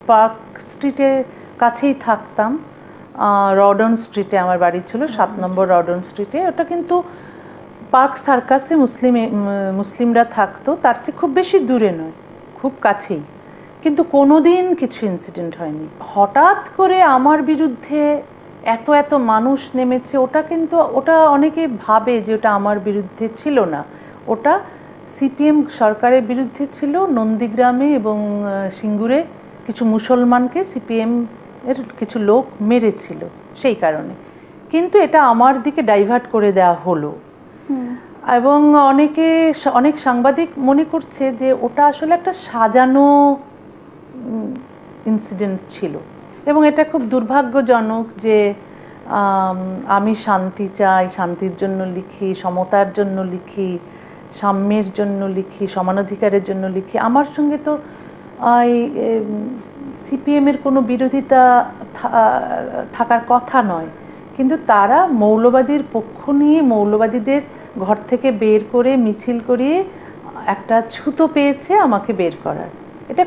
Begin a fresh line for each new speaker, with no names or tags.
Park স্ট্রিটে কাছেই থাকতাম, রডন স্ট্রিটে আমার বাড়ি ছিল, 7 নম্বর রডন স্ট্রিটে। ওটা কিন্তু পার্ক সার্কাসে মুসলিমরা থাকতো, তার চেয়ে খুব বেশি দূরে নয়, খুব কাছেই। কিন্তু কোনোদিন কিছু ইনসিডেন্ট হয়নি। হঠাৎ করে আমার বিরুদ্ধে এত এত মানুষ নেমেছে, ওটা অনেকে ভাবে যে ওটা আমার বিরুদ্ধে ছিল না, ওটা সিপিএম সরকারের বিরুদ্ধে ছিল। নন্দীগ্রামে এবং সিঙ্গুরে কিছু মুসলমানকে সিপিএম এর কিছু লোক মেরেছিল সেই কারণে, কিন্তু এটা আমার দিকে ডাইভার্ট করে দেওয়া হলো। এবং অনেক সাংবাদিক মনে করছে যে ওটা আসলে একটা সাজানো ইনসিডেন্ট ছিল। এবং এটা খুব দুর্ভাগ্যজনক যে আমি শান্তি চাই, শান্তির জন্য লিখি, সমতার জন্য লিখি, সাম্যের জন্য লিখি, সমানাধিকারের জন্য লিখি। আমার সঙ্গে তো সিপিএমের কোনো বিরোধিতা থাকার কথা নয়, কিন্তু তারা মৌলবাদীর পক্ষ নিয়ে মৌলবাদীদের ঘর থেকে বের করে মিছিল করিয়ে একটা ছুতো পেয়েছে আমাকে বের করার। এটা